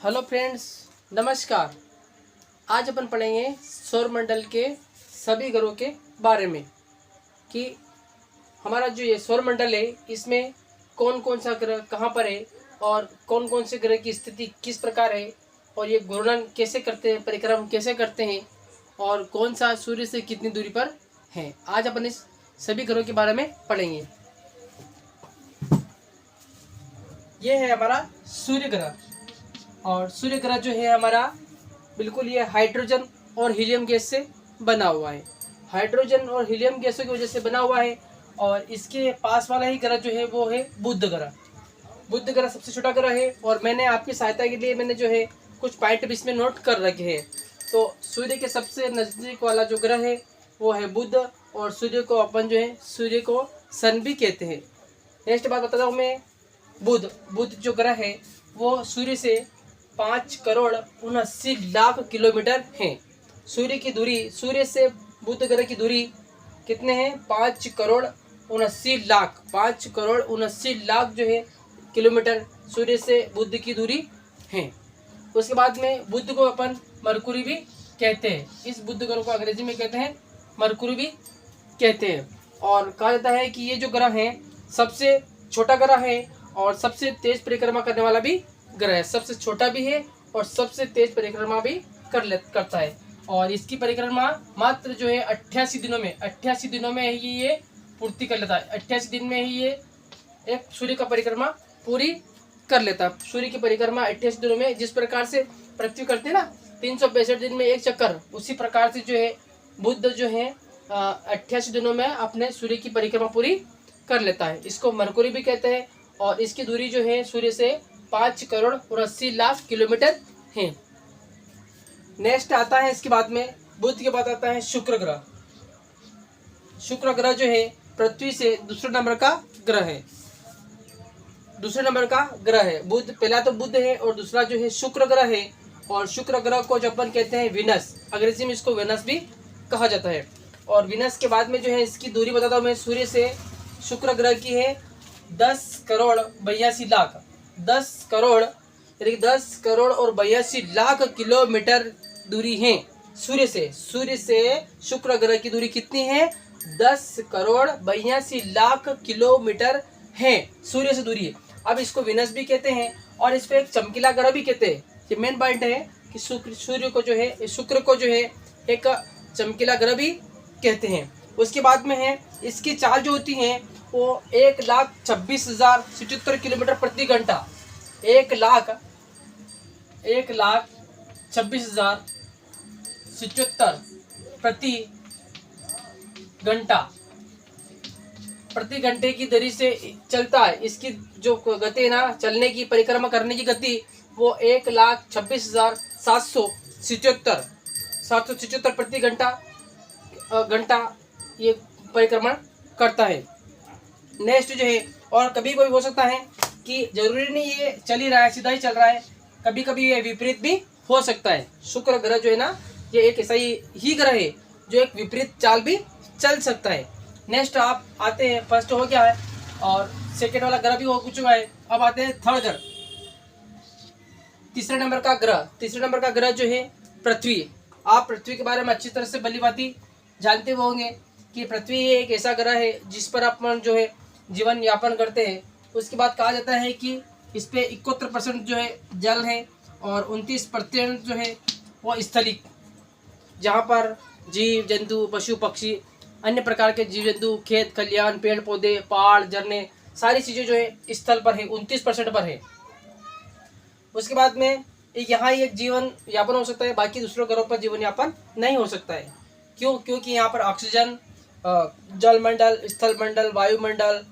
Hello friends, नमस्कार। आज अपन पढ़ेंगे सौरमंडल के सभी ग्रहों के बारे में कि हमारा जो ये सौरमंडल है इसमें कौन कौन सा ग्रह कहाँ पर है और कौन कौन से ग्रह की स्थिति किस प्रकार है और ये घूर्णन कैसे करते हैं, परिक्रम कैसे करते हैं और कौन सा सूर्य से कितनी दूरी पर है। आज अपन इस सभी ग्रहों के बारे में पढ़ेंगे। ये है हमारा सूर्य ग्रह और सूर्य ग्रह जो है हमारा बिल्कुल ये हाइड्रोजन और हीलियम गैस से बना हुआ है। हाइड्रोजन और हीलियम गैसों की वजह से बना हुआ है और इसके पास वाला ही ग्रह जो है वो है बुध ग्रह। बुध ग्रह सबसे छोटा ग्रह है और मैंने आपकी सहायता के लिए मैंने जो है कुछ पॉइंट भी इसमें नोट कर रखे हैं। तो सूर्य के सबसे नज़दीक वाला जो ग्रह है वो है बुध और सूर्य को अपन जो है सूर्य को सन भी कहते हैं। नेक्स्ट बात बताता हूँ मैं, बुध जो ग्रह है वो सूर्य से 5,79,00,000 किलोमीटर है। सूर्य की दूरी, सूर्य से बुध ग्रह की दूरी कितने हैं? 5,79,00,000 5,79,00,000 जो है किलोमीटर सूर्य से बुध की दूरी है। उसके बाद में बुध को अपन मरकुरी भी कहते हैं। इस बुध ग्रह को अंग्रेजी में कहते हैं मरकुरी भी कहते हैं और कहा जाता है कि ये जो ग्रह है सबसे छोटा ग्रह है और सबसे तेज परिक्रमा करने वाला भी ग्रह है। सबसे छोटा भी है और सबसे तेज परिक्रमा भी करता है और इसकी परिक्रमा मात्र जो है 88 दिनों में ही ये पूर्ति कर लेता है। 88 दिन में ही ये एक सूर्य का परिक्रमा पूरी कर लेता है। सूर्य की परिक्रमा 88 दिनों में, जिस प्रकार से पृथ्वी करते हैं ना 362 दिन में एक चक्कर, उसी प्रकार से जो है बुध जो है 88 दिनों में अपने सूर्य की परिक्रमा पूरी कर लेता है। इसको मरकुरी भी कहते हैं और इसकी दूरी जो है सूर्य से 5,79,00,000 किलोमीटर है। नेक्स्ट आता है इसके बाद में बुध के बाद आता है शुक्र ग्रह। शुक्र ग्रह जो है पृथ्वी से दूसरे नंबर का ग्रह है। बुध, पहला तो बुध है और दूसरा जो है शुक्र ग्रह है और शुक्र ग्रह को जो अपन कहते हैं विनस, अंग्रेजी में इसको वेनस भी कहा जाता है। और विनस के बाद में जो है इसकी दूरी बताता हूँ मैं, सूर्य से शुक्र ग्रह की है 10,82,00,000 10,82,00,000 किलोमीटर दूरी है सूर्य से। सूर्य से शुक्र ग्रह की दूरी कितनी है? 10,82,00,000 किलोमीटर है सूर्य से दूरी है। अब इसको विनस भी कहते हैं और इस पे एक चमकीला ग्रह भी कहते हैं। ये मेन पॉइंट है कि शुक्र को जो है एक चमकीला ग्रह भी कहते हैं। उसके बाद में है इसकी चाल जो होती है वो 1,26,077 किलोमीटर प्रति घंटा। 1,26,077 प्रति घंटे की दरी से चलता है। इसकी जो गति है ना, चलने की, परिक्रमा करने की गति, वो 1,26,777 प्रति घंटा ये परिक्रमण करता है। नेक्स्ट जो है, और कभी कोई हो सकता है कि जरूरी नहीं ये चल ही रहा है, सीधा ही चल रहा है, कभी कभी ये विपरीत भी हो सकता है। शुक्र ग्रह जो है ना, ये एक ऐसा ही ग्रह है जो एक विपरीत चाल भी चल सकता है। नेक्स्ट आप आते हैं, फर्स्ट हो गया है और सेकेंड वाला ग्रह भी हो चुका है। अब आते हैं थर्ड ग्रह, तीसरे नंबर का ग्रह जो है पृथ्वी। आप पृथ्वी के बारे में अच्छी तरह से भलीभांति जानते होंगे कि पृथ्वी एक ऐसा ग्रह है जिस पर अपन जो है जीवन यापन करते हैं। उसके बाद कहा जाता है कि इस पे 71% जो है जल है और 29% जो है वो स्थलिक, जहाँ पर जीव जंतु, पशु पक्षी, अन्य प्रकार के जीव जंतु, खेत खलियान, पेड़ पौधे, पहाड़, झरने, सारी चीज़ें जो है स्थल पर है, 29% पर है। उसके बाद में यहाँ ही एक जीवन यापन हो सकता है, बाकी दूसरों ग्रहों पर जीवन यापन नहीं हो सकता है। क्यों? क्योंकि यहाँ पर ऑक्सीजन, जलमंडल, स्थल मंडल, वायुमंडल,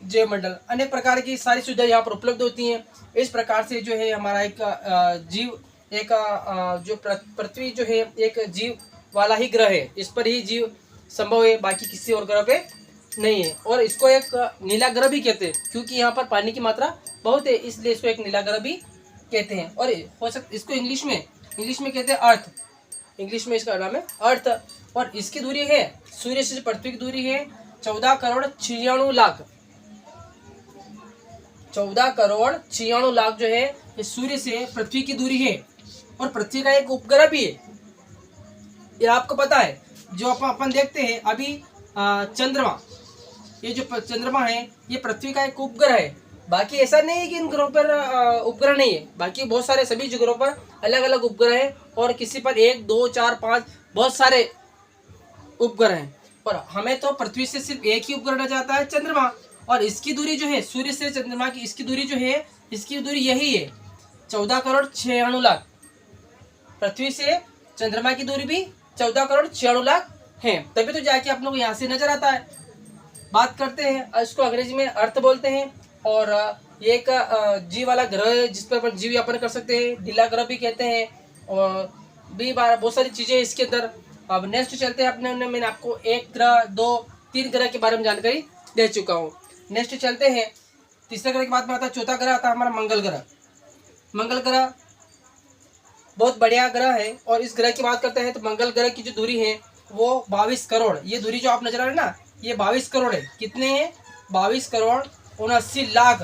जयमंडल, अनेक प्रकार की सारी सुविधाएं यहाँ पर उपलब्ध होती हैं। इस प्रकार से जो है हमारा एक जो पृथ्वी जो है एक जीव वाला ही ग्रह है। इस पर ही जीव संभव है, बाकी किसी और ग्रह पे नहीं है। और इसको एक नीला ग्रह भी कहते हैं क्योंकि यहाँ पर पानी की मात्रा बहुत है, इसलिए इसको एक नीला ग्रह भी कहते हैं। और हो सकता इसको इंग्लिश में कहते हैं अर्थ। इंग्लिश में इसका नाम है अर्थ। और इसकी दूरी है सूर्य से पृथ्वी की दूरी है 14,96,00,000 14,96,00,000 जो है ये सूर्य से पृथ्वी की दूरी है और पृथ्वी का एक उपग्रह भी है। ये आपको पता है, जो अपन देखते हैं अभी चंद्रमा, ये जो चंद्रमा है ये पृथ्वी का एक उपग्रह है। बाकी ऐसा नहीं है कि इन ग्रहों पर उपग्रह नहीं है, बाकी बहुत सारे सभी ग्रहों पर अलग अलग उपग्रह है और किसी पर 1 2 4 5 बहुत सारे उपग्रह हैं। पर हमें तो पृथ्वी से सिर्फ एक ही उपग्रह नजर आता है, चंद्रमा। और इसकी दूरी जो है सूर्य से चंद्रमा की, इसकी दूरी जो है, इसकी दूरी यही है 14 करोड़ 96 लाख। पृथ्वी से चंद्रमा की दूरी भी 14 करोड़ 96 लाख है, तभी तो जाके आप लोग यहाँ से नजर आता है। बात करते हैं, इसको अंग्रेजी में अर्थ बोलते हैं। और ये एक जीव वाला ग्रह है जिस पर अपन जीव यापन कर सकते हैं, ढीला ग्रह भी कहते हैं। और भी बहुत सारी चीजें इसके अंदर। अब नेक्स्ट चलते हैं अपने, मैंने आपको 1 ग्रह 2 3 ग्रह के बारे में जानकारी दे चुका हूँ। नेक्स्ट चलते हैं, तीसरे ग्रह के बाद में आता है, चौथा ग्रह आता है हमारा मंगल ग्रह। मंगल ग्रह बहुत बढ़िया ग्रह है और इस ग्रह की बात करते हैं तो मंगल ग्रह की जो दूरी है वो 22 करोड़, ये दूरी जो आप नजर आ रहे हैं ना, ये 22 करोड़ है। कितने हैं? 22 करोड़ 79 लाख,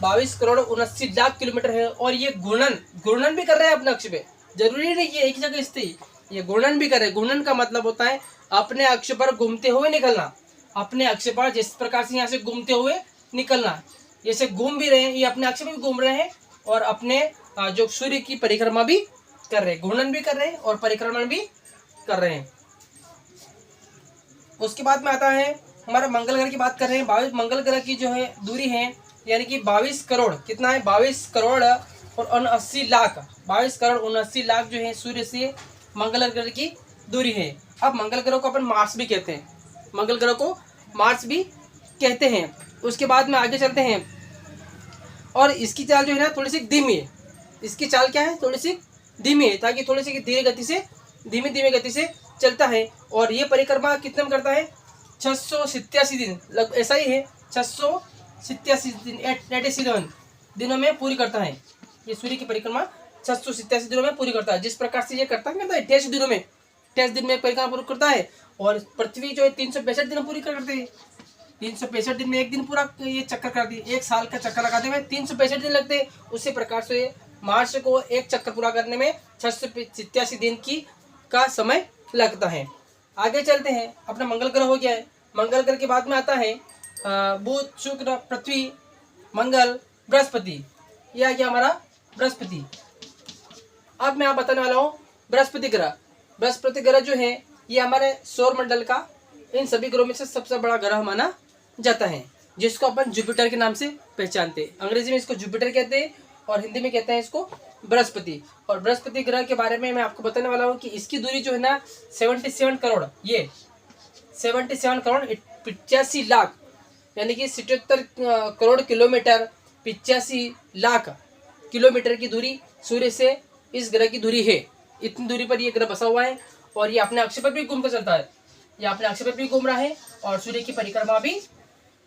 22 करोड़ 79 लाख किलोमीटर है। और ये घूर्णन भी कर रहे हैं अपने अक्ष पे, जरूरी नहीं कि एक ही जगह स्थित, ये घूर्णन भी कर रहे हैं। घूर्णन का मतलब होता है अपने अक्ष पर घूमते हुए निकलना, अपने अक्ष पर जिस प्रकार से यहाँ से घूमते हुए निकलना। जैसे घूम भी रहे हैं, ये अपने अक्ष पे भी घूम रहे हैं और अपने जो सूर्य की परिक्रमा भी कर रहे हैं, घूर्णन भी कर रहे हैं और परिक्रमण भी कर रहे हैं। उसके बाद में आता है हमारा मंगल ग्रह की बात कर रहे हैं। 22 मंगल ग्रह की जो है दूरी है यानी कि 22 करोड़, कितना है? 22 करोड़ और 79 लाख, 22 करोड़ 79 लाख जो है सूर्य से मंगल ग्रह की दूरी है। अब मंगल ग्रह को अपन मार्स भी कहते हैं, मंगल ग्रह को मार्स भी कहते हैं। उसके बाद में आगे चलते हैं और इसकी चाल जो है ना थोड़ी सी धीमी है। इसकी चाल क्या है? थोड़ी सी धीमी है, ताकि थोड़ी सी धीमी गति से चलता है। और ये परिक्रमा कितने में करता है? 687 दिन, लगभग ऐसा ही है, 687 दिन 87 दिनों में पूरी करता है। ये सूर्य की परिक्रमा 687 दिनों में पूरी करता है। जिस प्रकार से ये करता है 28 दिनों में, 28 दिन में परिक्रमा पूरी करता है। और पृथ्वी जो है 365 दिन पूरी करती है। 365 दिन में एक दिन पूरा ये चक्कर करती है। एक साल का चक्कर लगाते हुए 365 दिन लगते हैं। उसी प्रकार से मार्स को एक चक्कर पूरा करने में 687 दिन का समय लगता है। आगे चलते हैं, अपना मंगल ग्रह हो गया है। मंगल ग्रह के बाद में आता है बुध, शुक्र, पृथ्वी, मंगल, बृहस्पति। यह आ गया हमारा बृहस्पति। अब मैं आप बताने वाला हूँ बृहस्पति ग्रह। बृहस्पति ग्रह जो है ये हमारे सौर मंडल का इन सभी ग्रहों में से सबसे बड़ा ग्रह माना जाता है, जिसको अपन जुपिटर के नाम से पहचानते हैं। अंग्रेजी में इसको जुपिटर कहते हैं और हिंदी में कहते हैं इसको बृहस्पति। और बृहस्पति ग्रह के बारे में मैं आपको बताने वाला हूँ कि इसकी दूरी जो है ना 77 करोड़, ये 77 करोड़ 85 लाख यानी कि 77 करोड़ किलोमीटर 85 लाख किलोमीटर की दूरी सूर्य से इस ग्रह की दूरी है। इतनी दूरी पर यह ग्रह बसा हुआ है और ये अपने अक्ष पर भी घूमता चलता है। ये अपने अक्ष पर भी घूम रहा है और सूर्य की परिक्रमा भी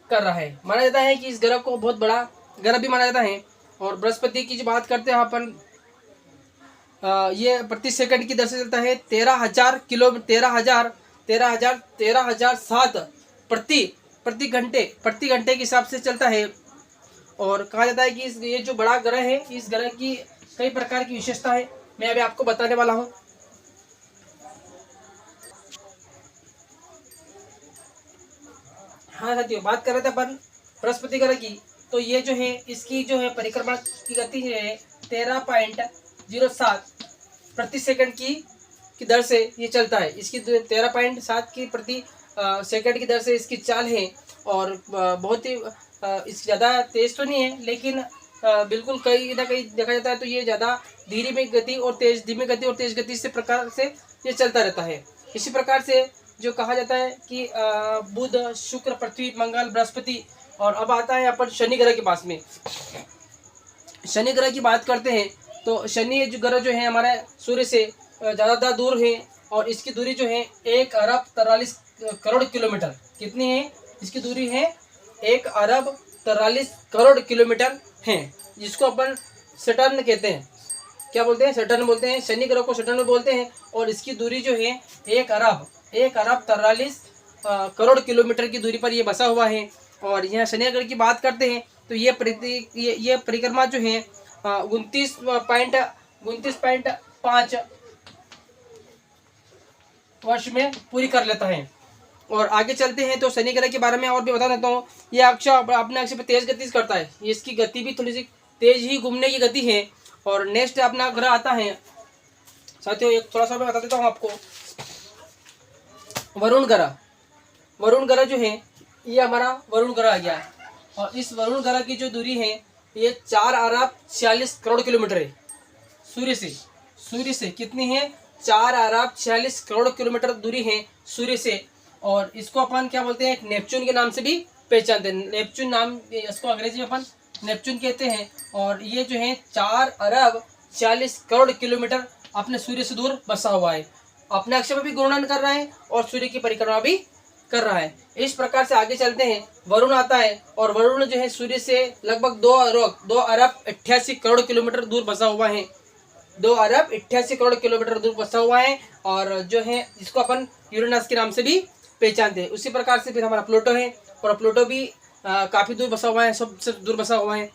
कर रहा है। माना जाता है कि इस ग्रह को बहुत बड़ा ग्रह भी माना जाता है। और बृहस्पति की जो बात करते हैं अपन, ये प्रति सेकंड की दर से चलता है 13,000 13,007 प्रति घंटे के हिसाब से चलता है। और कहा जाता है कि ये जो बड़ा ग्रह है, इस ग्रह की कई प्रकार की विशेषता है, मैं अभी आपको बताने वाला हूँ। हाँ साथियों, बात कर रहे थे अपन बृहस्पति ग्रह की, तो ये जो है इसकी जो है परिक्रमा की गति है 13.07 प्रति सेकंड की दर से ये चलता है। इसकी 13.7 की प्रति सेकंड की दर से इसकी चाल है। और बहुत ही इस ज़्यादा तेज तो नहीं है, लेकिन बिल्कुल कहीं ना कहीं देखा जाता है तो ये ज़्यादा धीमी गति और धीमी गति और तेज गति से प्रकार से ये चलता रहता है। इसी प्रकार से जो कहा जाता है कि बुध, शुक्र, पृथ्वी, मंगल, बृहस्पति। और अब आता है अपन शनि ग्रह के पास में। शनि ग्रह की बात करते हैं तो शनि जो ग्रह जो है हमारे सूर्य से ज़्यादा दूर है और इसकी दूरी जो है 1 अरब 43 करोड़ किलोमीटर। कितनी है? इसकी दूरी है 1 अरब 43 करोड़ किलोमीटर है, जिसको अपन सैटर्न कहते हैं। क्या बोलते हैं? सैटर्न बोलते हैं। शनि ग्रह को सैटर्न बोलते हैं। और इसकी दूरी जो है 1 अरब 43 करोड़ किलोमीटर की दूरी पर ये बसा हुआ है। और यहाँ शनि ग्रह की बात करते हैं तो ये परिक्रमा जो है 29.5 वर्ष में पूरी कर लेता है। और आगे चलते हैं तो शनि ग्रह के बारे में और भी बता देता हूँ। ये अक्ष अपने अक्ष पे तेज गति से करता है, इसकी गति भी थोड़ी सी तेज ही घूमने की गति है। और नेक्स्ट अपना ग्रह आता है साथियों, एक थोड़ा सा मैं बता देता हूँ आपको, वरुण ग्रह। वरुण ग्रह जो है ये हमारा वरुण ग्रह आ गया है। और इस वरुण ग्रह की जो दूरी है ये 4 अरब 46 करोड़ किलोमीटर है सूर्य से। सूर्य से कितनी है? 4 अरब 46 करोड़ किलोमीटर दूरी है सूर्य से। और इसको अपन क्या बोलते हैं? नेपच्यून के नाम से भी पहचानते हैं। नेपच्यून नाम, इसको अंग्रेजी में अपन नेपच्यून कहते हैं। और ये जो है 4 अरब 40 करोड़ किलोमीटर अपने सूर्य से दूर बसा हुआ है। अपने अक्ष में भी घूर्णन कर रहा है और सूर्य की परिक्रमा भी कर रहा है। इस प्रकार से आगे चलते हैं। वरुण आता है और वरुण जो है सूर्य से लगभग 2 अरब 88 करोड़ किलोमीटर दूर बसा हुआ है। 2 अरब 88 करोड़ किलोमीटर दूर बसा हुआ है। और जो है इसको अपन यूरेनस के नाम से भी पहचानते हैं। उसी प्रकार से फिर हमारा प्लूटो है और प्लूटो भी काफ़ी दूर बसा हुआ है, सबसे दूर बसा हुआ है।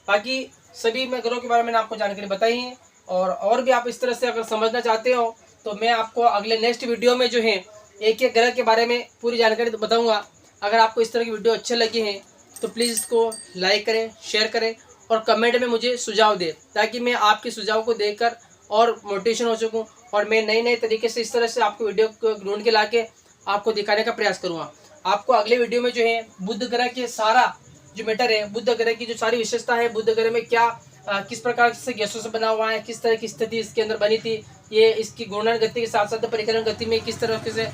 बाकी सभी मैं ग्रहों के बारे में आपको जानकारी बताई है। और भी आप इस तरह से अगर समझना चाहते हो तो मैं आपको अगले नेक्स्ट वीडियो में जो है एक एक ग्रह के बारे में पूरी जानकारी बताऊंगा। अगर आपको इस तरह की वीडियो अच्छे लगे हैं तो प्लीज़ इसको लाइक करें, शेयर करें और कमेंट में मुझे सुझाव दें, ताकि मैं आपके सुझाव को देखकर और मोटिवेशन हो सकूं और मैं नए नए तरीके से इस तरह से आपको वीडियो को ढूंढ के लाके आपको दिखाने का प्रयास करूँगा। आपको अगले वीडियो में जो है बुध ग्रह के सारा जो मैटर है, बुध ग्रह की जो सारी विशेषता है, बुध ग्रह में क्या किस प्रकार से गैसों से बना हुआ है, किस तरह की स्थिति इसके अंदर बनी थी, ये इसकी घूर्णन गति के साथ साथ परिक्रमण गति में किस तरह से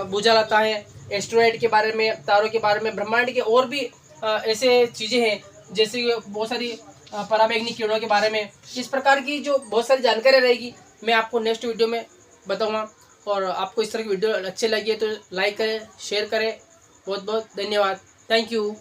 बूझा जाता है, एस्ट्रॉयड के बारे में, तारों के बारे में, ब्रह्मांड के और भी ऐसे चीज़ें हैं जैसे बहुत सारी पराबैंगनी किरणों के बारे में। इस प्रकार की जो बहुत सारी जानकारी रहेगी मैं आपको नेक्स्ट वीडियो में बताऊँगा। और आपको इस तरह की वीडियो अच्छे लगी है तो लाइक करें, शेयर करें। बहुत बहुत धन्यवाद। Thank you.